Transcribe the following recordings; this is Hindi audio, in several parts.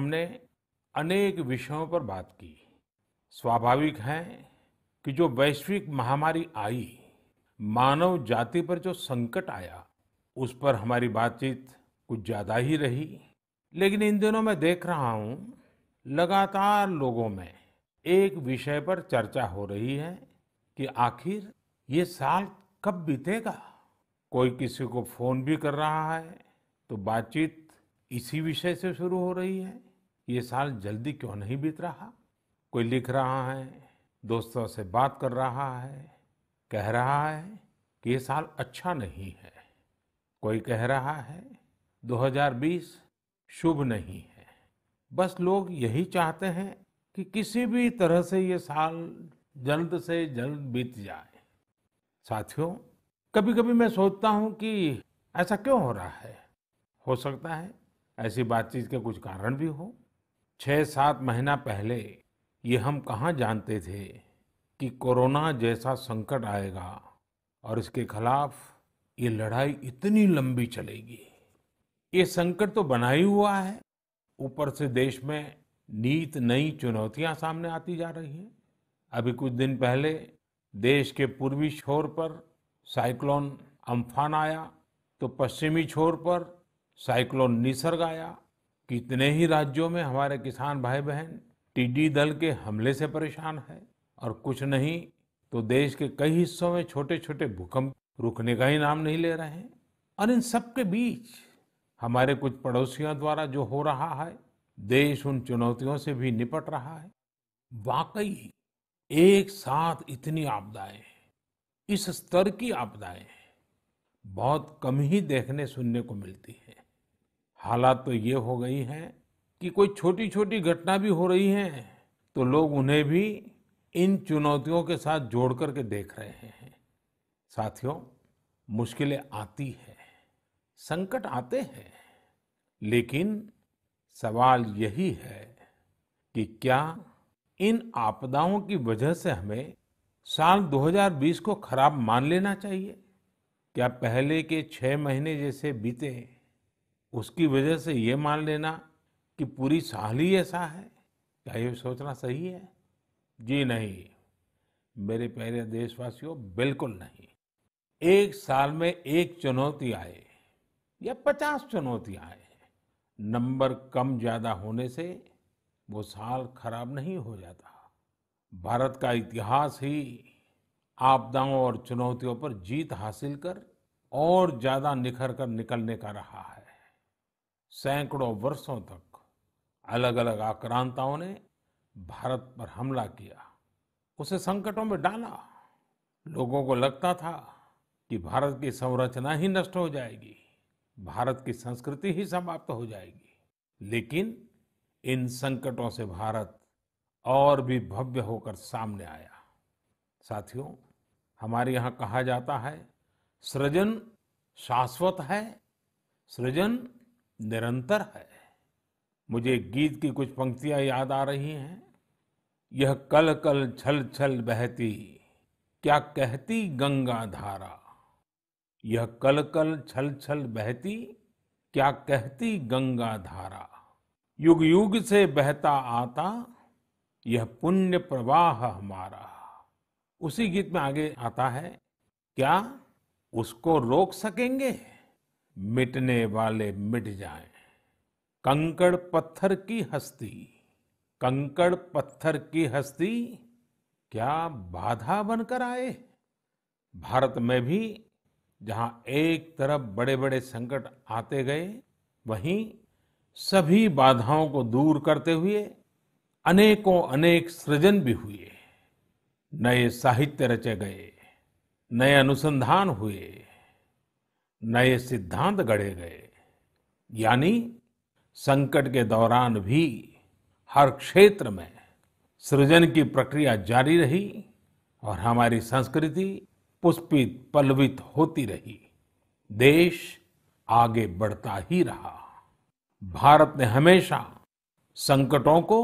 हमने अनेक विषयों पर बात की। स्वाभाविक है कि जो वैश्विक महामारी आई, मानव जाति पर जो संकट आया, उस पर हमारी बातचीत कुछ ज्यादा ही रही। लेकिन इन दिनों मैं देख रहा हूं, लगातार लोगों में एक विषय पर चर्चा हो रही है कि आखिर ये साल कब बीतेगा। कोई किसी को फोन भी कर रहा है तो बातचीत इसी विषय से शुरू हो रही है। ये साल जल्दी क्यों नहीं बीत रहा। कोई लिख रहा है, दोस्तों से बात कर रहा है, कह रहा है कि ये साल अच्छा नहीं है। कोई कह रहा है 2020 शुभ नहीं है। बस लोग यही चाहते हैं कि किसी भी तरह से ये साल जल्द से जल्द बीत जाए। साथियों, कभी कभी मैं सोचता हूं कि ऐसा क्यों हो रहा है। हो सकता है ऐसी बातचीत के कुछ कारण भी हो। 6-7 महीना पहले ये हम कहाँ जानते थे कि कोरोना जैसा संकट आएगा और इसके खिलाफ ये लड़ाई इतनी लंबी चलेगी। ये संकट तो बना ही हुआ है, ऊपर से देश में नित नई चुनौतियां सामने आती जा रही हैं। अभी कुछ दिन पहले देश के पूर्वी छोर पर साइक्लोन अम्फान आया, तो पश्चिमी छोर पर साइक्लोन निसर्ग आया। कितने ही राज्यों में हमारे किसान भाई बहन टिड्डी दल के हमले से परेशान है, और कुछ नहीं तो देश के कई हिस्सों में छोटे छोटे भूकंप रुकने का ही नाम नहीं ले रहे हैं। और इन सब के बीच हमारे कुछ पड़ोसियों द्वारा जो हो रहा है, देश उन चुनौतियों से भी निपट रहा है। वाकई एक साथ इतनी आपदाएं, इस स्तर की आपदाएं बहुत कम ही देखने सुनने को मिलती है। हालात तो ये हो गई हैं कि कोई छोटी छोटी घटना भी हो रही है तो लोग उन्हें भी इन चुनौतियों के साथ जोड़ करके देख रहे हैं। साथियों, मुश्किलें आती हैं, संकट आते हैं, लेकिन सवाल यही है कि क्या इन आपदाओं की वजह से हमें साल 2020 को खराब मान लेना चाहिए। क्या पहले के 6 महीने जैसे बीते, उसकी वजह से ये मान लेना कि पूरी साल ही ऐसा है, क्या ये सोचना सही है? जी नहीं, मेरे प्यारे देशवासियों, बिल्कुल नहीं। एक साल में एक चुनौती आए या 50 चुनौतियां आए, नंबर कम ज्यादा होने से वो साल खराब नहीं हो जाता। भारत का इतिहास ही आपदाओं और चुनौतियों पर जीत हासिल कर और ज्यादा निखर कर निकलने का रहा है। सैकड़ों वर्षों तक अलग अलग आक्रांताओं ने भारत पर हमला किया, उसे संकटों में डाला। लोगों को लगता था कि भारत की संरचना ही नष्ट हो जाएगी, भारत की संस्कृति ही समाप्त हो जाएगी। लेकिन इन संकटों से भारत और भी भव्य होकर सामने आया। साथियों, हमारे यहाँ कहा जाता है, सृजन शाश्वत है, सृजन निरंतर है। मुझे गीत की कुछ पंक्तियां याद आ रही हैं। यह कल कल छल छल बहती, क्या कहती गंगा धारा। यह कल कल छल छल बहती, क्या कहती गंगा धारा। युग युग से बहता आता, यह पुण्य प्रवाह हमारा। उसी गीत में आगे आता है, क्या उसको रोक सकेंगे, मिटने वाले मिट जाएं। कंकड़ पत्थर की हस्ती, कंकड़ पत्थर की हस्ती, क्या बाधा बनकर आए। भारत में भी जहां एक तरफ बड़े बड़े संकट आते गए, वहीं सभी बाधाओं को दूर करते हुए अनेकों अनेक सृजन भी हुए। नए साहित्य रचे गए, नए अनुसंधान हुए, नए सिद्धांत गढ़े गए। यानी संकट के दौरान भी हर क्षेत्र में सृजन की प्रक्रिया जारी रही और हमारी संस्कृति पुष्पित पल्लवित होती रही। देश आगे बढ़ता ही रहा। भारत ने हमेशा संकटों को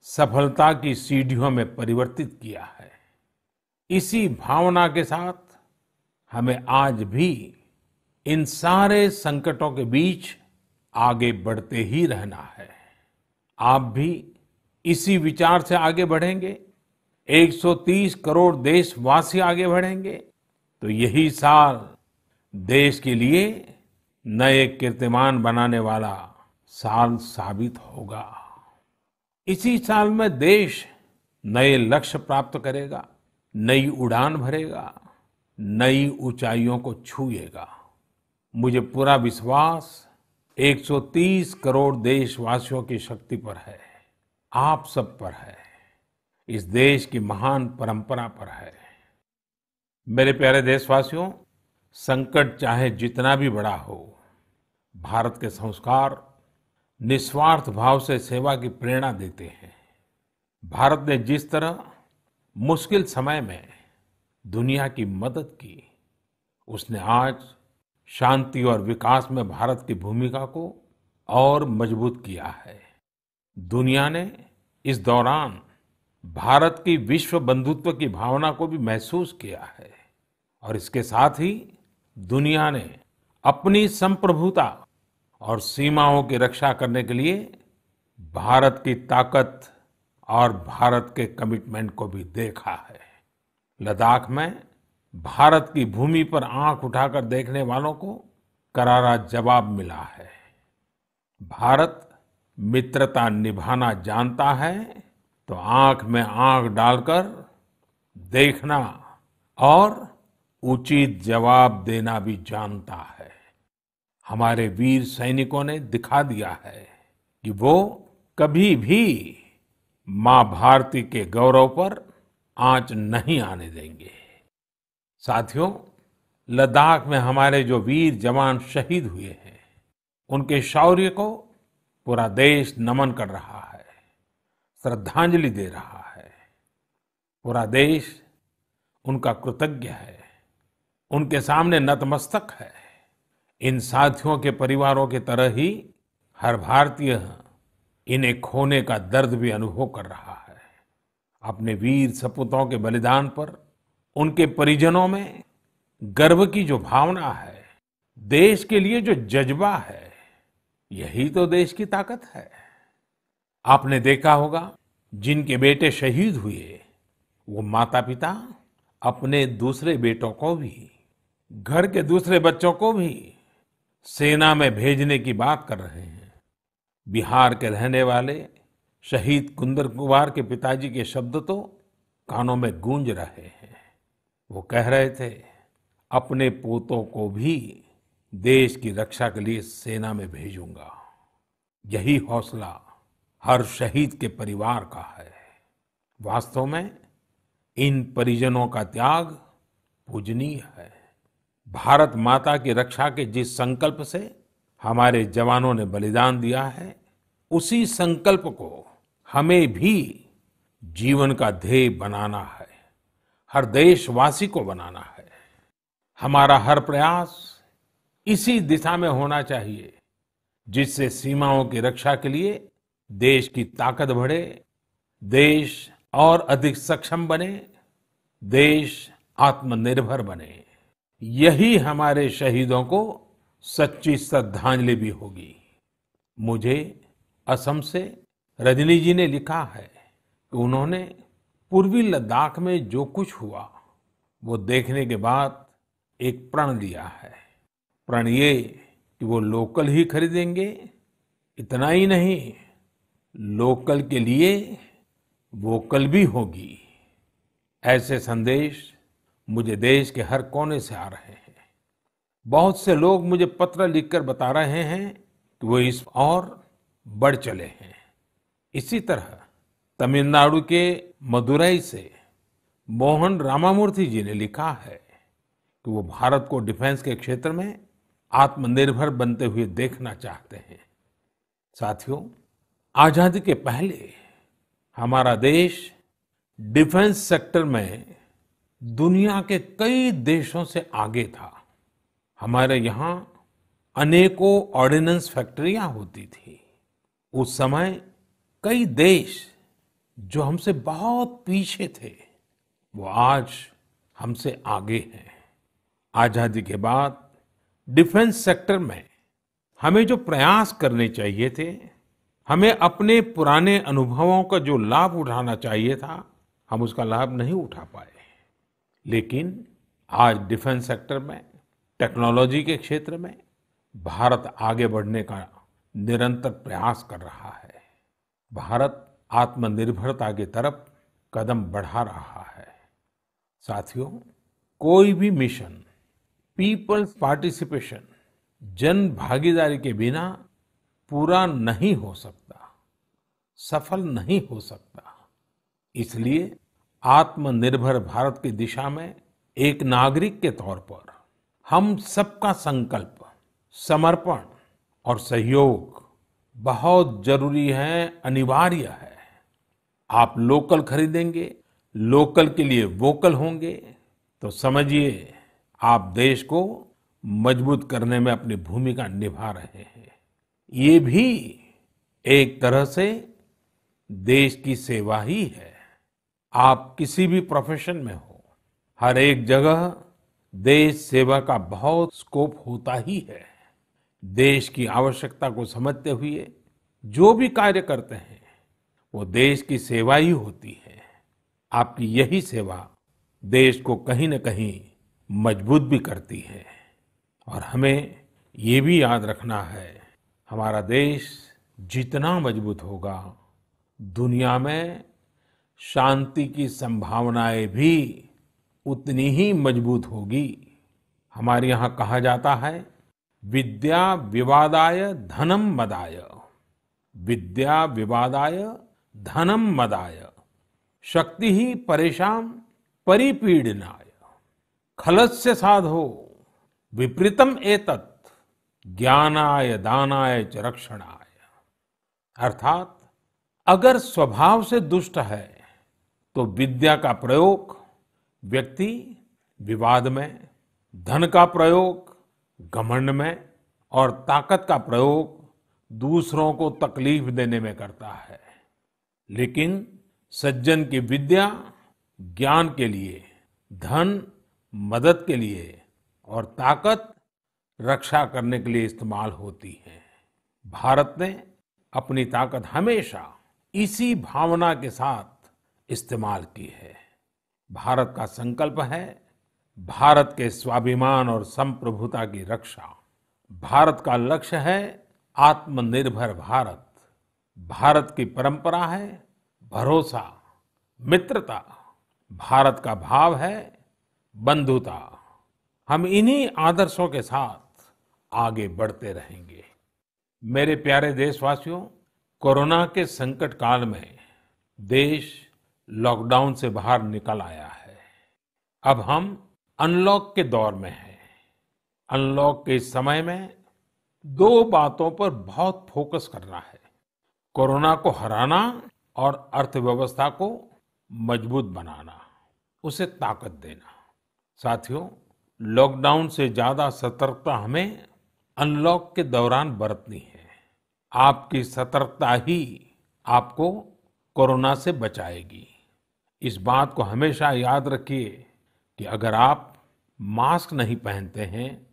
सफलता की सीढ़ियों में परिवर्तित किया है। इसी भावना के साथ हमें आज भी इन सारे संकटों के बीच आगे बढ़ते ही रहना है। आप भी इसी विचार से आगे बढ़ेंगे, 130 करोड़ देशवासी आगे बढ़ेंगे, तो यही साल देश के लिए नए कीर्तिमान बनाने वाला साल साबित होगा। इसी साल में देश नए लक्ष्य प्राप्त करेगा, नई उड़ान भरेगा, नई ऊंचाइयों को छुएगा। मुझे पूरा विश्वास 130 करोड़ देशवासियों की शक्ति पर है, आप सब पर है, इस देश की महान परंपरा पर है। मेरे प्यारे देशवासियों, संकट चाहे जितना भी बड़ा हो, भारत के संस्कार निस्वार्थ भाव से सेवा की प्रेरणा देते हैं। भारत ने जिस तरह मुश्किल समय में दुनिया की मदद की, उसने आज शांति और विकास में भारत की भूमिका को और मजबूत किया है। दुनिया ने इस दौरान भारत की विश्व बंधुत्व की भावना को भी महसूस किया है और इसके साथ ही दुनिया ने अपनी संप्रभुता और सीमाओं की रक्षा करने के लिए भारत की ताकत और भारत के कमिटमेंट को भी देखा है। लद्दाख में भारत की भूमि पर आंख उठाकर देखने वालों को करारा जवाब मिला है। भारत मित्रता निभाना जानता है तो आंख में आंख डालकर देखना और उचित जवाब देना भी जानता है। हमारे वीर सैनिकों ने दिखा दिया है कि वो कभी भी मां भारती के गौरव पर आंच नहीं आने देंगे। साथियों, लद्दाख में हमारे जो वीर जवान शहीद हुए हैं, उनके शौर्य को पूरा देश नमन कर रहा है, श्रद्धांजलि दे रहा है। पूरा देश उनका कृतज्ञ है, उनके सामने नतमस्तक है। इन साथियों के परिवारों की तरह ही हर भारतीय इन्हें खोने का दर्द भी अनुभव कर रहा है। अपने वीर सपूतों के बलिदान पर उनके परिजनों में गर्व की जो भावना है, देश के लिए जो जज्बा है, यही तो देश की ताकत है। आपने देखा होगा, जिनके बेटे शहीद हुए, वो माता पिता अपने दूसरे बेटों को भी, घर के दूसरे बच्चों को भी सेना में भेजने की बात कर रहे हैं। बिहार के रहने वाले शहीद कुंदन कुमार के पिताजी के शब्द तो कानों में गूंज रहे हैं। वो कह रहे थे, अपने पोतों को भी देश की रक्षा के लिए सेना में भेजूंगा। यही हौसला हर शहीद के परिवार का है। वास्तव में इन परिजनों का त्याग पूजनीय है। भारत माता की रक्षा के जिस संकल्प से हमारे जवानों ने बलिदान दिया है, उसी संकल्प को हमें भी जीवन का ध्येय बनाना है, हर देशवासी को बनाना है। हमारा हर प्रयास इसी दिशा में होना चाहिए, जिससे सीमाओं की रक्षा के लिए देश की ताकत बढ़े, देश और अधिक सक्षम बने, देश आत्मनिर्भर बने। यही हमारे शहीदों को सच्ची श्रद्धांजलि भी होगी। मुझे असम से रजनी जी ने लिखा है कि उन्होंने पूर्वी लद्दाख में जो कुछ हुआ, वो देखने के बाद एक प्रण लिया है। प्रण ये कि वो लोकल ही खरीदेंगे, इतना ही नहीं, लोकल के लिए वोकल भी होगी। ऐसे संदेश मुझे देश के हर कोने से आ रहे हैं। बहुत से लोग मुझे पत्र लिखकर बता रहे हैं कि वो इस और बढ़ चले हैं। इसी तरह तमिलनाडु के मदुरई से मोहन रामामूर्ति जी ने लिखा है कि वो भारत को डिफेंस के क्षेत्र में आत्मनिर्भर बनते हुए देखना चाहते हैं। साथियों, आजादी के पहले हमारा देश डिफेंस सेक्टर में दुनिया के कई देशों से आगे था। हमारे यहाँ अनेकों ऑर्डिनेंस फैक्ट्रियां होती थी। उस समय कई देश जो हमसे बहुत पीछे थे, वो आज हमसे आगे हैं। आजादी के बाद डिफेंस सेक्टर में हमें जो प्रयास करने चाहिए थे, हमें अपने पुराने अनुभवों का जो लाभ उठाना चाहिए था, हम उसका लाभ नहीं उठा पाए। लेकिन आज डिफेंस सेक्टर में, टेक्नोलॉजी के क्षेत्र में भारत आगे बढ़ने का निरंतर प्रयास कर रहा है। भारत आत्मनिर्भरता की तरफ कदम बढ़ा रहा है। साथियों, कोई भी मिशन पीपल्स पार्टिसिपेशन, जन भागीदारी के बिना पूरा नहीं हो सकता, सफल नहीं हो सकता। इसलिए आत्मनिर्भर भारत की दिशा में एक नागरिक के तौर पर हम सबका संकल्प, समर्पण और सहयोग बहुत जरूरी है, अनिवार्य है। आप लोकल खरीदेंगे, लोकल के लिए वोकल होंगे, तो समझिए आप देश को मजबूत करने में अपनी भूमिका निभा रहे हैं। ये भी एक तरह से देश की सेवा ही है। आप किसी भी प्रोफेशन में हो, हर एक जगह देश सेवा का बहुत स्कोप होता ही है। देश की आवश्यकता को समझते हुए जो भी कार्य करते हैं, वो देश की सेवा ही होती है। आपकी यही सेवा देश को कहीं न कहीं मजबूत भी करती है। और हमें ये भी याद रखना है, हमारा देश जितना मजबूत होगा, दुनिया में शांति की संभावनाएं भी उतनी ही मजबूत होगी। हमारे यहाँ कहा जाता है, विद्या विवादाय धनम मदाय, विद्या विवादाय धनम मदाय, शक्ति ही परेशान परिपीडनाय, खलस्य साधो विपरीतम एतत्, ज्ञानाय दानाय च रक्षणाय। अर्थात अगर स्वभाव से दुष्ट है तो विद्या का प्रयोग व्यक्ति विवाद में, धन का प्रयोग घमंड में और ताकत का प्रयोग दूसरों को तकलीफ देने में करता है। लेकिन सज्जन की विद्या ज्ञान के लिए, धन मदद के लिए और ताकत रक्षा करने के लिए इस्तेमाल होती है। भारत ने अपनी ताकत हमेशा इसी भावना के साथ इस्तेमाल की है। भारत का संकल्प है भारत के स्वाभिमान और संप्रभुता की रक्षा। भारत का लक्ष्य है आत्मनिर्भर भारत। भारत की परंपरा है भरोसा, मित्रता। भारत का भाव है बंधुता। हम इन्हीं आदर्शों के साथ आगे बढ़ते रहेंगे। मेरे प्यारे देशवासियों, कोरोना के संकट काल में देश लॉकडाउन से बाहर निकल आया है। अब हम अनलॉक के दौर में हैं। अनलॉक के इस समय में दो बातों पर बहुत फोकस करना है: कोरोना को हराना और अर्थव्यवस्था को मजबूत बनाना, उसे ताकत देना। साथियों, लॉकडाउन से ज्यादा सतर्कता हमें अनलॉक के दौरान बरतनी है। आपकी सतर्कता ही आपको कोरोना से बचाएगी। इस बात को हमेशा याद रखिए कि अगर आप मास्क नहीं पहनते हैं,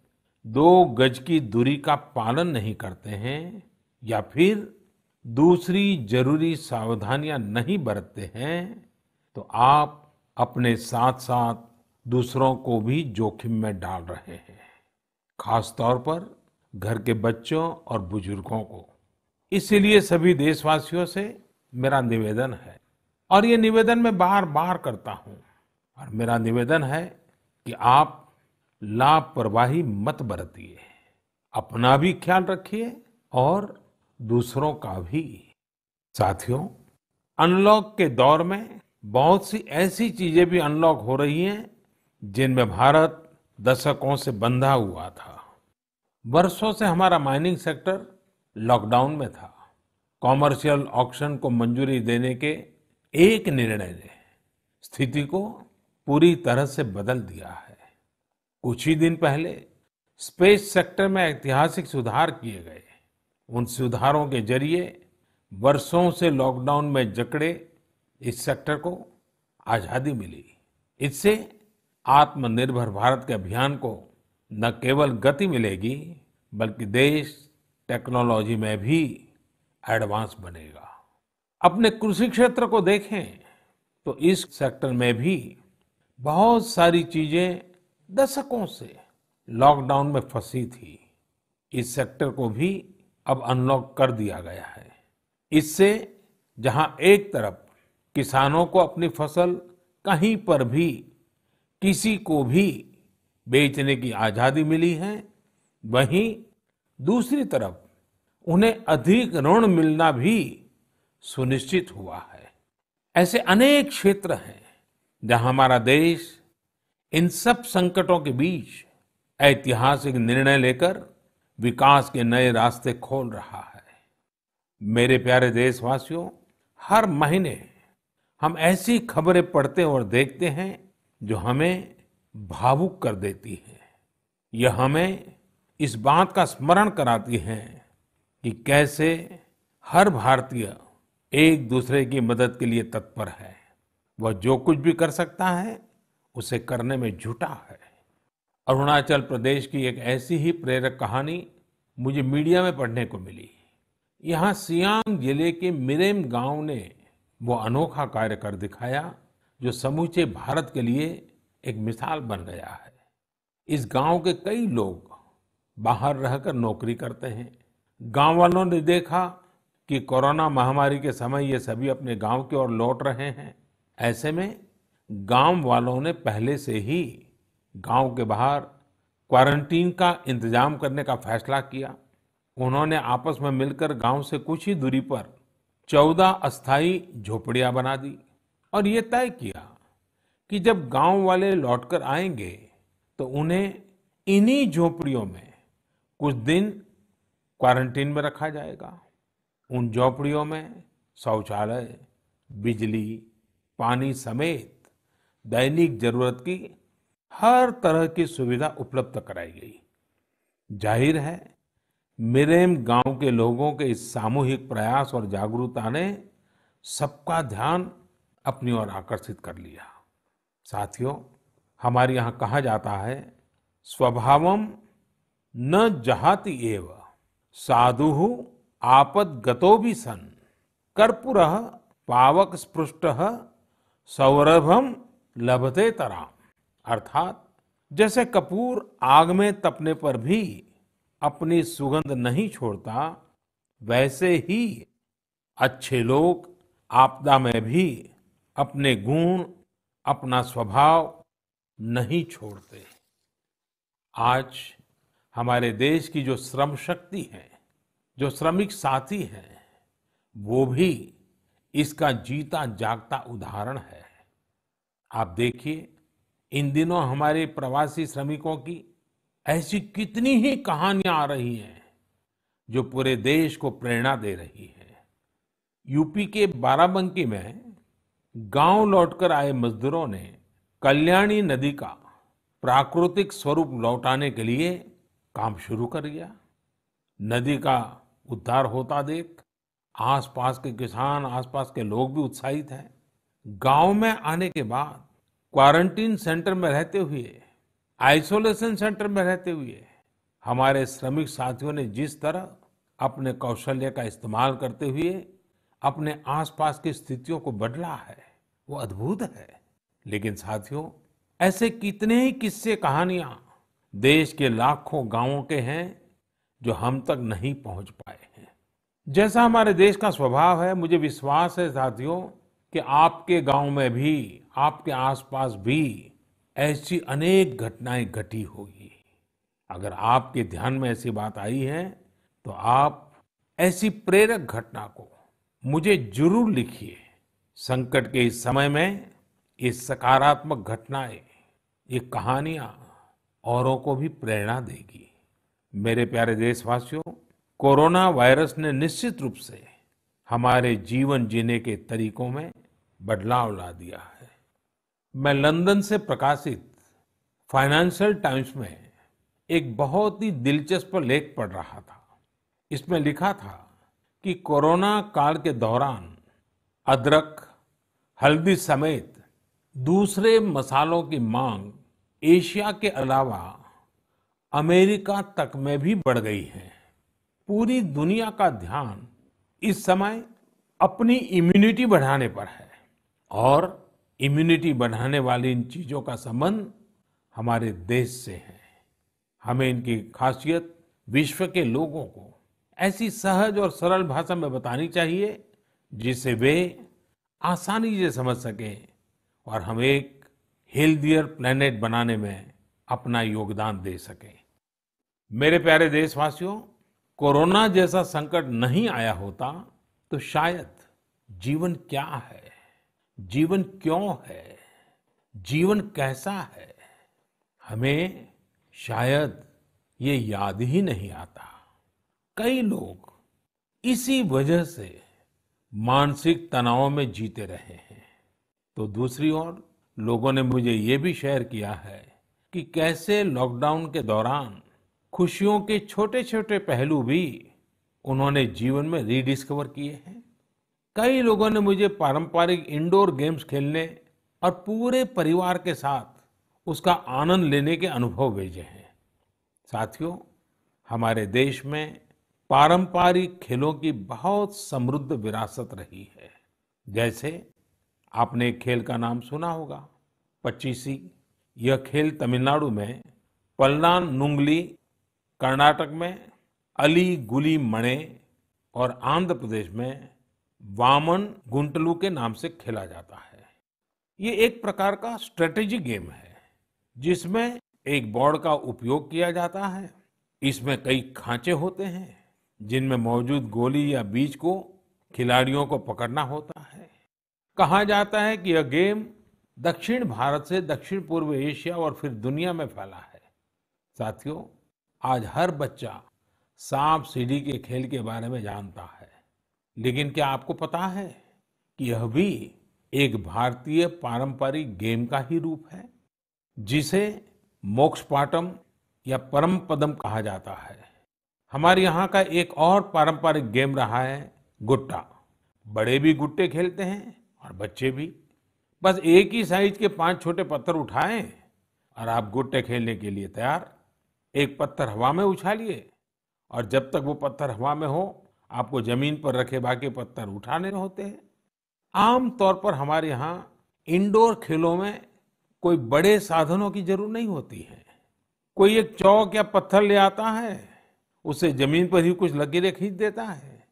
2 गज की दूरी का पालन नहीं करते हैं या फिर दूसरी जरूरी सावधानियां नहीं बरतते हैं, तो आप अपने साथ साथ दूसरों को भी जोखिम में डाल रहे हैं। खास तौर पर घर के बच्चों और बुजुर्गों को। इसीलिए सभी देशवासियों से मेरा निवेदन है, और ये निवेदन मैं बार बार करता हूं, और मेरा निवेदन है कि आप लापरवाही मत बरतिए। अपना भी ख्याल रखिए और दूसरों का भी। साथियों, अनलॉक के दौर में बहुत सी ऐसी चीजें भी अनलॉक हो रही हैं जिनमें भारत दशकों से बंधा हुआ था। वर्षों से हमारा माइनिंग सेक्टर लॉकडाउन में था। कॉमर्शियल ऑक्शन को मंजूरी देने के एक निर्णय ने स्थिति को पूरी तरह से बदल दिया है। कुछ ही दिन पहले स्पेस सेक्टर में ऐतिहासिक सुधार किए गए। उन सुधारों के जरिए वर्षों से लॉकडाउन में जकड़े इस सेक्टर को आजादी मिली। इससे आत्मनिर्भर भारत के अभियान को न केवल गति मिलेगी, बल्कि देश टेक्नोलॉजी में भी एडवांस बनेगा। अपने कृषि क्षेत्र को देखें तो इस सेक्टर में भी बहुत सारी चीजें दशकों से लॉकडाउन में फंसी थी। इस सेक्टर को भी अब अनलॉक कर दिया गया है। इससे जहां एक तरफ किसानों को अपनी फसल कहीं पर भी किसी को भी बेचने की आजादी मिली है, वहीं दूसरी तरफ उन्हें अधिक ऋण मिलना भी सुनिश्चित हुआ है। ऐसे अनेक क्षेत्र हैं जहां हमारा देश इन सब संकटों के बीच ऐतिहासिक निर्णय लेकर विकास के नए रास्ते खोल रहा है। मेरे प्यारे देशवासियों, हर महीने हम ऐसी खबरें पढ़ते और देखते हैं जो हमें भावुक कर देती है। यह हमें इस बात का स्मरण कराती है कि कैसे हर भारतीय एक दूसरे की मदद के लिए तत्पर है। वह जो कुछ भी कर सकता है उसे करने में जुटा है। अरुणाचल प्रदेश की एक ऐसी ही प्रेरक कहानी मुझे मीडिया में पढ़ने को मिली। यहाँ सियांग जिले के मिरेम गांव ने वो अनोखा कार्य कर दिखाया जो समूचे भारत के लिए एक मिसाल बन गया है। इस गांव के कई लोग बाहर रहकर नौकरी करते हैं। गांव वालों ने देखा कि कोरोना महामारी के समय ये सभी अपने गांव की ओर लौट रहे हैं। ऐसे में गांव वालों ने पहले से ही गांव के बाहर क्वारंटीन का इंतजाम करने का फैसला किया। उन्होंने आपस में मिलकर गांव से कुछ ही दूरी पर 14 अस्थायी झोपड़ियां बना दी और ये तय किया कि जब गांव वाले लौटकर आएंगे तो उन्हें इन्हीं झोपड़ियों में कुछ दिन क्वारंटीन में रखा जाएगा। उन झोपड़ियों में शौचालय, बिजली, पानी समेत दैनिक जरूरत की हर तरह की सुविधा उपलब्ध कराई गई। जाहिर है, मिरेम गांव के लोगों के इस सामूहिक प्रयास और जागरूकता ने सबका ध्यान अपनी ओर आकर्षित कर लिया। साथियों, हमारे यहाँ कहा जाता है, स्वभावम न जहाति एव साधुः आपद्गतो भी सन कर्पूरः पावक स्पृष्टः सौरभम लभते तराम। अर्थात जैसे कपूर आग में तपने पर भी अपनी सुगंध नहीं छोड़ता, वैसे ही अच्छे लोग आपदा में भी अपने गुण, अपना स्वभाव नहीं छोड़ते। आज हमारे देश की जो श्रम शक्ति है, जो श्रमिक साथी हैं, वो भी इसका जीता जागता उदाहरण है। आप देखिए, इन दिनों हमारे प्रवासी श्रमिकों की ऐसी कितनी ही कहानियां आ रही हैं जो पूरे देश को प्रेरणा दे रही है। यूपी के बाराबंकी में गांव लौटकर आए मजदूरों ने कल्याणी नदी का प्राकृतिक स्वरूप लौटाने के लिए काम शुरू कर दिया। नदी का उद्धार होता देख आसपास के किसान, आसपास के लोग भी उत्साहित हैं। गांव में आने के बाद क्वारंटीन सेंटर में रहते हुए, आइसोलेशन सेंटर में रहते हुए हमारे श्रमिक साथियों ने जिस तरह अपने कौशल्य का इस्तेमाल करते हुए अपने आसपास की स्थितियों को बदला है, वो अद्भुत है। लेकिन साथियों, ऐसे कितने ही किस्से, कहानियां देश के लाखों गांवों के हैं जो हम तक नहीं पहुंच पाए हैं। जैसा हमारे देश का स्वभाव है, मुझे विश्वास है साथियों कि आपके गांव में भी, आपके आसपास भी ऐसी अनेक घटनाएं घटी होगी। अगर आपके ध्यान में ऐसी बात आई है तो आप ऐसी प्रेरक घटना को मुझे जरूर लिखिए। संकट के इस समय में ये सकारात्मक घटनाएं, ये कहानियां औरों को भी प्रेरणा देगी। मेरे प्यारे देशवासियों, कोरोना वायरस ने निश्चित रूप से हमारे जीवन जीने के तरीकों में बदलाव ला दिया है। मैं लंदन से प्रकाशित फाइनेंशियल टाइम्स में एक बहुत ही दिलचस्प लेख पढ़ रहा था। इसमें लिखा था कि कोरोना काल के दौरान अदरक, हल्दी समेत दूसरे मसालों की मांग एशिया के अलावा अमेरिका तक में भी बढ़ गई है। पूरी दुनिया का ध्यान इस समय अपनी इम्यूनिटी बढ़ाने पर है और इम्यूनिटी बढ़ाने वाली इन चीजों का संबंध हमारे देश से है। हमें इनकी खासियत विश्व के लोगों को ऐसी सहज और सरल भाषा में बतानी चाहिए जिससे वे आसानी से समझ सकें और हम एक हेल्थियर प्लेनेट बनाने में अपना योगदान दे सकें। मेरे प्यारे देशवासियों, कोरोना जैसा संकट नहीं आया होता तो शायद जीवन क्या है, जीवन क्यों है, जीवन कैसा है, हमें शायद ये याद ही नहीं आता। कई लोग इसी वजह से मानसिक तनाव में जीते रहे हैं। तो दूसरी ओर लोगों ने मुझे ये भी शेयर किया है कि कैसे लॉकडाउन के दौरान खुशियों के छोटे छोटे पहलू भी उन्होंने जीवन में रीडिस्कवर किए हैं। कई लोगों ने मुझे पारंपरिक इंडोर गेम्स खेलने और पूरे परिवार के साथ उसका आनंद लेने के अनुभव भेजे हैं। साथियों, हमारे देश में पारंपरिक खेलों की बहुत समृद्ध विरासत रही है। जैसे आपने एक खेल का नाम सुना होगा, पचीसी। यह खेल तमिलनाडु में पल्लान्गुली, कर्नाटक में अली गुली मणे और आंध्र प्रदेश में वामन गुंटलू के नाम से खेला जाता है। ये एक प्रकार का स्ट्रेटेजी गेम है जिसमें एक बोर्ड का उपयोग किया जाता है। इसमें कई खांचे होते हैं जिनमें मौजूद गोली या बीज को खिलाड़ियों को पकड़ना होता है। कहा जाता है कि यह गेम दक्षिण भारत से दक्षिण पूर्व एशिया और फिर दुनिया में फैला है। साथियों, आज हर बच्चा सांप सीढ़ी के खेल के बारे में जानता है, लेकिन क्या आपको पता है कि यह भी एक भारतीय पारंपरिक गेम का ही रूप है जिसे मोक्ष पाटम या परम पदम कहा जाता है। हमारे यहाँ का एक और पारंपरिक गेम रहा है गुट्टा। बड़े भी गुट्टे खेलते हैं और बच्चे भी। बस एक ही साइज के 5 छोटे पत्थर उठाएं और आप गुट्टे खेलने के लिए तैयार। एक पत्थर हवा में उछालिए और जब तक वो पत्थर हवा में हो आपको जमीन पर रखे बाकी पत्थर उठाने होते हैं। आम तौर पर हमारे यहाँ इंडोर खेलों में कोई बड़े साधनों की जरूरत नहीं होती है। कोई एक चौक या पत्थर ले आता है, उसे जमीन पर ही कुछ लकीरें खींच देता है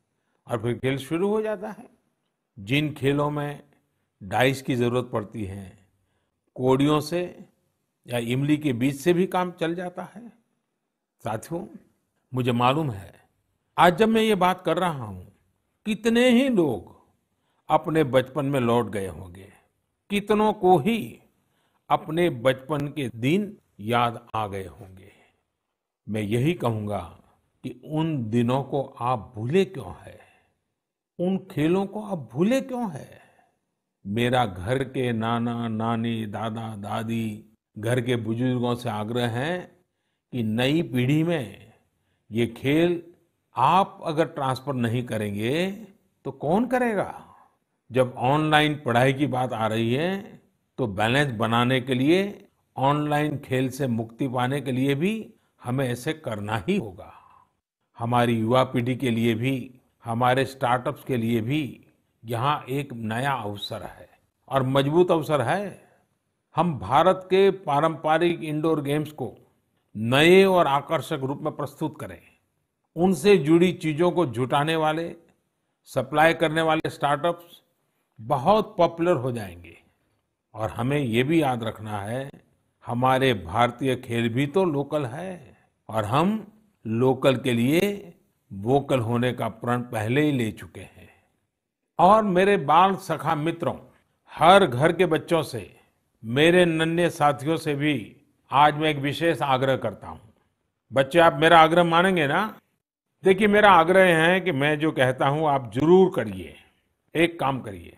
और फिर खेल शुरू हो जाता है। जिन खेलों में डाइस की जरूरत पड़ती है, कौड़ियों से या इमली के बीज से भी काम चल जाता है। साथियों, मुझे मालूम है आज जब मैं ये बात कर रहा हूं, कितने ही लोग अपने बचपन में लौट गए होंगे, कितनों को ही अपने बचपन के दिन याद आ गए होंगे। मैं यही कहूंगा कि उन दिनों को आप भूले क्यों है, उन खेलों को आप भूले क्यों है। मेरा घर के नाना नानी, दादा दादी, घर के बुजुर्गों से आग्रह है कि नई पीढ़ी में ये खेल आप अगर ट्रांसफर नहीं करेंगे तो कौन करेगा। जब ऑनलाइन पढ़ाई की बात आ रही है तो बैलेंस बनाने के लिए, ऑनलाइन खेल से मुक्ति पाने के लिए भी हमें ऐसे करना ही होगा। हमारी युवा पीढ़ी के लिए भी, हमारे स्टार्टअप्स के लिए भी यहाँ एक नया अवसर है और मजबूत अवसर है। हम भारत के पारंपरिक इंडोर गेम्स को नए और आकर्षक रूप में प्रस्तुत करें। उनसे जुड़ी चीजों को जुटाने वाले, सप्लाई करने वाले स्टार्टअप्स बहुत पॉपुलर हो जाएंगे। और हमें ये भी याद रखना है, हमारे भारतीय खेल भी तो लोकल है और हम लोकल के लिए वोकल होने का प्रण पहले ही ले चुके हैं। और मेरे बाल सखा मित्रों, हर घर के बच्चों से, मेरे नन्हे साथियों से भी आज मैं एक विशेष आग्रह करता हूं। बच्चे, आप मेरा आग्रह मानेंगे ना? देखिए, मेरा आग्रह है कि मैं जो कहता हूं आप जरूर करिए। एक काम करिए,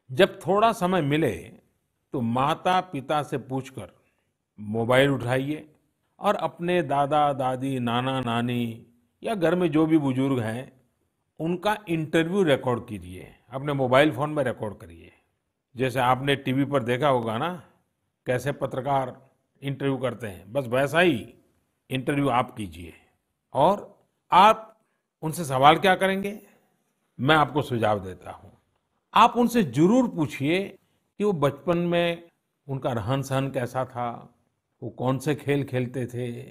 जब थोड़ा समय मिले तो माता पिता से पूछकर मोबाइल उठाइए और अपने दादा दादी, नाना नानी या घर में जो भी बुजुर्ग हैं उनका इंटरव्यू रिकॉर्ड कीजिए। अपने मोबाइल फोन में रिकॉर्ड करिए। जैसे आपने टीवी पर देखा होगा ना, कैसे पत्रकार इंटरव्यू करते हैं, बस वैसा ही इंटरव्यू आप कीजिए। और आप उनसे सवाल क्या करेंगे? मैं आपको सुझाव देता हूँ। आप उनसे जरूर पूछिए कि वो बचपन में उनका रहन-सहन कैसा था, वो कौन से खेल खेलते थे,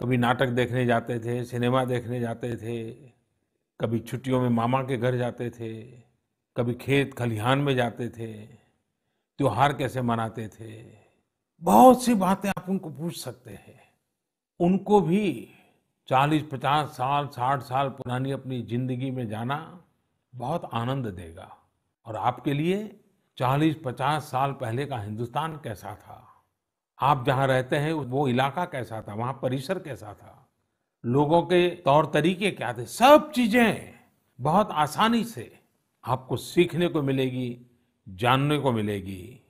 कभी नाटक देखने जाते थे, सिनेमा देखने जाते थे, कभी छुट्टियों में मामा के घर जाते थे, कभी खेत खलिहान में जाते थे, त्योहार कैसे मनाते थे। बहुत सी बातें आप उनको पूछ सकते हैं। उनको भी 40-50 साल, 60 साल पुरानी अपनी जिंदगी में जाना बहुत आनंद देगा। और आपके लिए 40-50 साल पहले का हिंदुस्तान कैसा था, आप जहां रहते हैं वो इलाका कैसा था, वहां परिसर कैसा था, लोगों के तौर तरीके क्या थे, सब चीजें बहुत आसानी से आपको सीखने को मिलेगी, जानने को मिलेगी।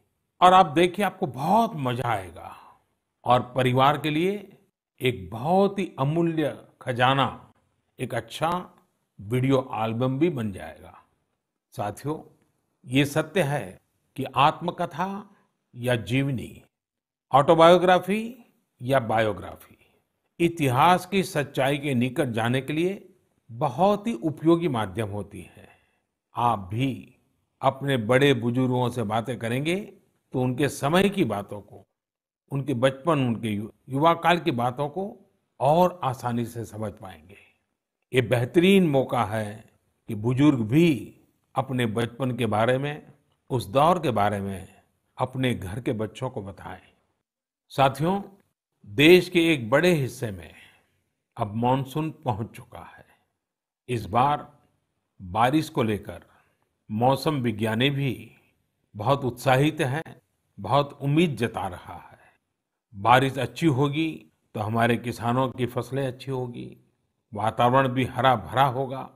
और आप देखिए आपको बहुत मजा आएगा। और परिवार के लिए एक बहुत ही अमूल्य खजाना, एक अच्छा वीडियो एल्बम भी बन जाएगा। साथियों, ये सत्य है कि आत्मकथा या जीवनी, ऑटोबायोग्राफी या बायोग्राफी, इतिहास की सच्चाई के निकट जाने के लिए बहुत ही उपयोगी माध्यम होती है। आप भी अपने बड़े बुजुर्गों से बातें करेंगे तो उनके समय की बातों को, उनके बचपन, उनके युवा काल की बातों को और आसानी से समझ पाएंगे। ये बेहतरीन मौका है कि बुजुर्ग भी अपने बचपन के बारे में, उस दौर के बारे में अपने घर के बच्चों को बताएं। साथियों, देश के एक बड़े हिस्से में अब मानसून पहुंच चुका है। इस बार बारिश को लेकर मौसम विज्ञानी भी बहुत उत्साहित हैं, बहुत उम्मीद जता रहा है। बारिश अच्छी होगी तो हमारे किसानों की फसलें अच्छी होगी, वातावरण भी हरा भरा होगा।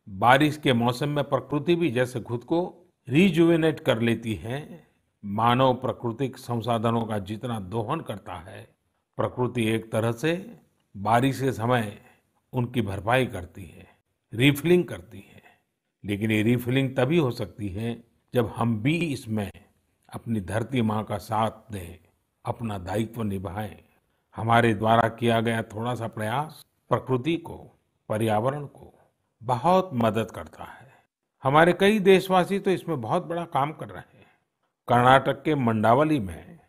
बारिश के मौसम में प्रकृति भी जैसे खुद को रिजुवेनेट कर लेती है, मानव प्राकृतिक संसाधनों का जितना दोहन करता है, प्रकृति एक तरह से बारिश के समय उनकी भरपाई करती है, रिफिलिंग करती है। लेकिन ये रिफिलिंग तभी हो सकती है जब हम भी इसमें अपनी धरती माँ का साथ दें, अपना दायित्व निभाएं। हमारे द्वारा किया गया थोड़ा सा प्रयास प्रकृति को, पर्यावरण को बहुत मदद करता है। हमारे कई देशवासी तो इसमें बहुत बड़ा काम कर रहे हैं। कर्नाटक के मंडावली में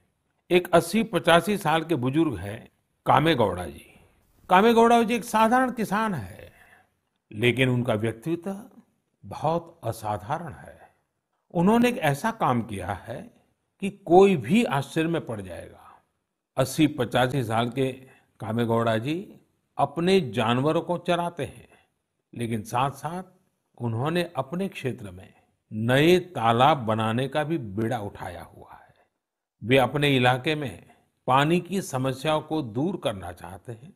एक 80-85 साल के बुजुर्ग हैं कामेगौड़ा जी। कामेगौड़ा जी एक साधारण किसान है, लेकिन उनका व्यक्तित्व बहुत असाधारण है। उन्होंने एक ऐसा काम किया है कि कोई भी आश्चर्य में पड़ जाएगा। 80-85 साल के कामेगौड़ा जी अपने जानवरों को चराते हैं, लेकिन साथ साथ उन्होंने अपने क्षेत्र में नए तालाब बनाने का भी बीड़ा उठाया हुआ है। वे अपने इलाके में पानी की समस्याओं को दूर करना चाहते हैं,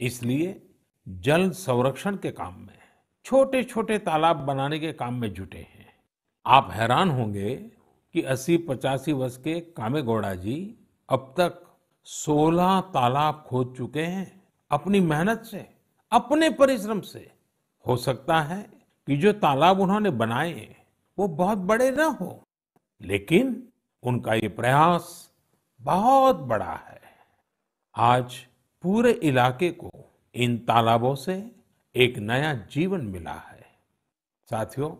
इसलिए जल संरक्षण के काम में छोटे छोटे तालाब बनाने के काम में जुटे हैं। आप हैरान होंगे कि 80-85 वर्ष के कामेगौड़ा जी अब तक 16 तालाब खोद चुके हैं, अपनी मेहनत से, अपने परिश्रम से। हो सकता है कि जो तालाब उन्होंने बनाए वो बहुत बड़े ना हो, लेकिन उनका ये प्रयास बहुत बड़ा है। आज पूरे इलाके को इन तालाबों से एक नया जीवन मिला है। साथियों,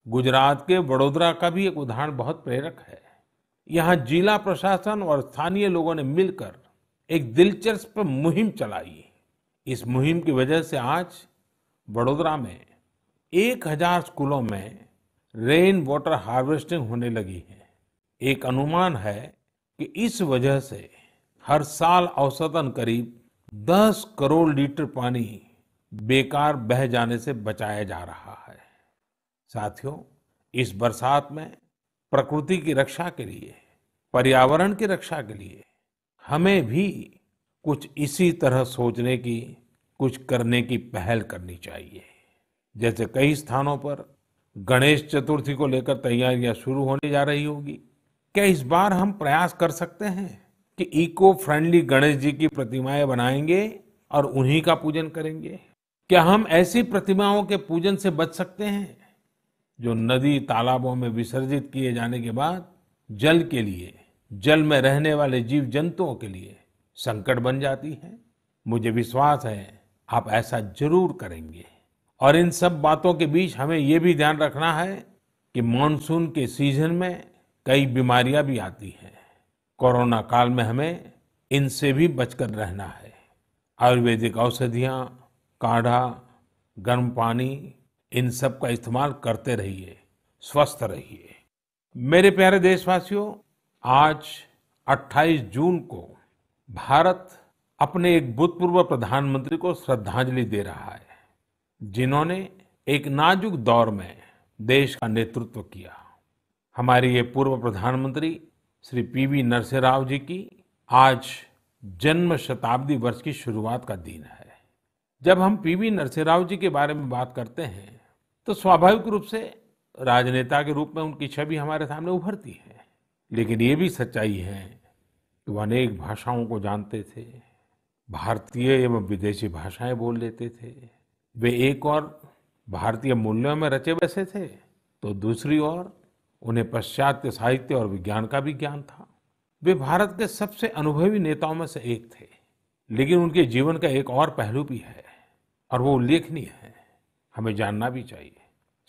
गुजरात के वडोदरा का भी एक उदाहरण बहुत प्रेरक है। यहाँ जिला प्रशासन और स्थानीय लोगों ने मिलकर एक दिलचस्प मुहिम चलाई। इस मुहिम की वजह से आज वडोदरा में 1000 स्कूलों में रेन वाटर हार्वेस्टिंग होने लगी है। एक अनुमान है कि इस वजह से हर साल औसतन करीब 10 करोड़ लीटर पानी बेकार बह जाने से बचाया जा रहा है। साथियों, इस बरसात में प्रकृति की रक्षा के लिए, पर्यावरण की रक्षा के लिए हमें भी कुछ इसी तरह सोचने की, कुछ करने की पहल करनी चाहिए। जैसे कई स्थानों पर गणेश चतुर्थी को लेकर तैयारियां शुरू होने जा रही होगी। क्या इस बार हम प्रयास कर सकते हैं कि इको फ्रेंडली गणेश जी की प्रतिमाएं बनाएंगे और उन्हीं का पूजन करेंगे? क्या हम ऐसी प्रतिमाओं के पूजन से बच सकते हैं जो नदी तालाबों में विसर्जित किए जाने के बाद जल के लिए, जल में रहने वाले जीव जंतुओं के लिए संकट बन जाती है? मुझे विश्वास है आप ऐसा जरूर करेंगे और इन सब बातों के बीच हमें ये भी ध्यान रखना है कि मानसून के सीजन में कई बीमारियां भी आती हैं। कोरोना काल में हमें इनसे भी बचकर रहना है। आयुर्वेदिक औषधियां, काढ़ा, गर्म पानी, इन सब का इस्तेमाल करते रहिए, स्वस्थ रहिए। मेरे प्यारे देशवासियों, आज 28 जून को भारत अपने एक भूतपूर्व प्रधानमंत्री को श्रद्धांजलि दे रहा है, जिन्होंने एक नाजुक दौर में देश का नेतृत्व किया। हमारे ये पूर्व प्रधानमंत्री श्री पीवी नरसिम्हा राव जी की आज जन्म शताब्दी वर्ष की शुरुआत का दिन है। जब हम पीवी नरसिम्हा राव जी के बारे में बात करते हैं तो स्वाभाविक रूप से राजनेता के रूप में उनकी छवि हमारे सामने उभरती है, लेकिन ये भी सच्चाई है कि वो अनेक भाषाओं को जानते थे, भारतीय एवं विदेशी भाषाएं बोल लेते थे। वे एक और भारतीय मूल्यों में रचे बसे थे, तो दूसरी ओर उन्हें पाश्चात्य साहित्य और विज्ञान का भी ज्ञान था। वे भारत के सबसे अनुभवी नेताओं में से एक थे, लेकिन उनके जीवन का एक और पहलू भी है और वो उल्लेखनीय है, हमें जानना भी चाहिए।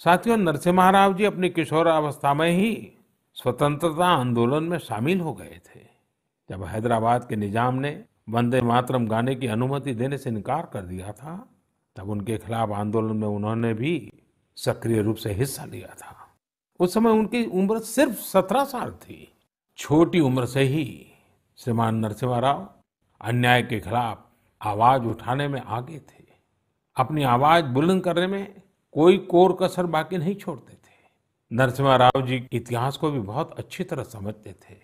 साथियों, नरसिम्हा राव जी अपनी किशोरावस्था में ही स्वतंत्रता आंदोलन में शामिल हो गए थे। जब हैदराबाद के निजाम ने वंदे मातरम गाने की अनुमति देने से इनकार कर दिया था, तब उनके खिलाफ आंदोलन में उन्होंने भी सक्रिय रूप से हिस्सा लिया था। उस समय उनकी उम्र सिर्फ 17 साल थी। छोटी उम्र से ही श्रीमान नरसिम्हा राव अन्याय के खिलाफ आवाज उठाने में आगे थे। अपनी आवाज बुलंद करने में कोई कोर कसर बाकी नहीं छोड़ते थे। नरसिम्हा राव जी इतिहास को भी बहुत अच्छी तरह समझते थे।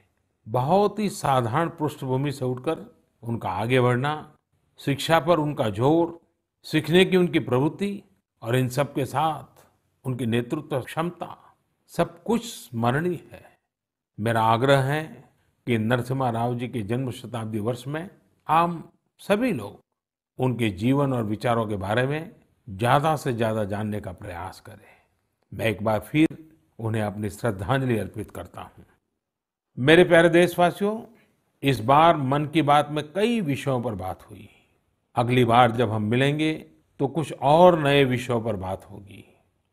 बहुत ही साधारण पृष्ठभूमि से उठकर उनका आगे बढ़ना, शिक्षा पर उनका जोर, सीखने की उनकी प्रवृत्ति और इन सब के साथ उनकी नेतृत्व क्षमता, सब कुछ स्मरणीय है। मेरा आग्रह है कि नरसिम्हा राव जी के जन्म शताब्दी वर्ष में हम सभी लोग उनके जीवन और विचारों के बारे में ज्यादा से ज्यादा जानने का प्रयास करें। मैं एक बार फिर उन्हें अपनी श्रद्धांजलि अर्पित करता हूं। मेरे प्यारे देशवासियों, इस बार मन की बात में कई विषयों पर बात हुई। अगली बार जब हम मिलेंगे तो कुछ और नए विषयों पर बात होगी।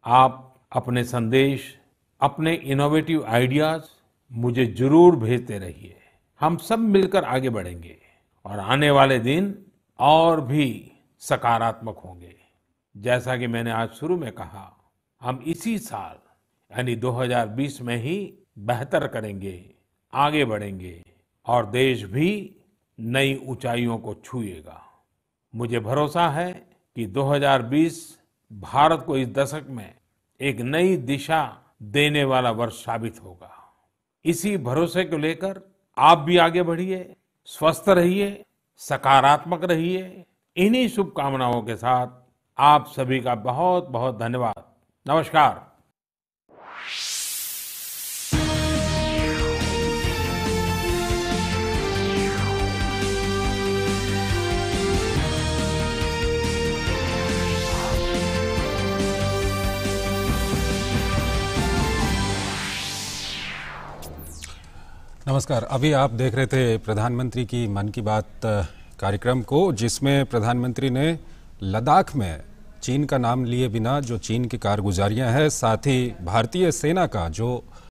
आप अपने संदेश, अपने इनोवेटिव आइडियाज मुझे जरूर भेजते रहिए। हम सब मिलकर आगे बढ़ेंगे और आने वाले दिन और भी सकारात्मक होंगे। जैसा कि मैंने आज शुरू में कहा, हम इसी साल यानी 2020 में ही बेहतर करेंगे, आगे बढ़ेंगे और देश भी नई ऊंचाइयों को छुएगा। मुझे भरोसा है कि 2020 भारत को इस दशक में एक नई दिशा देने वाला वर्ष साबित होगा। इसी भरोसे को लेकर आप भी आगे बढ़िए, स्वस्थ रहिए, सकारात्मक रहिए। इन्हीं शुभकामनाओं के साथ आप सभी का बहुत बहुत धन्यवाद। नमस्कार। नमस्कार। अभी आप देख रहे थे प्रधानमंत्री की मन की बात कार्यक्रम को, जिसमें प्रधानमंत्री ने लद्दाख में चीन का नाम लिए बिना जो चीन की कारगुजारियां हैं, साथ ही भारतीय सेना का जो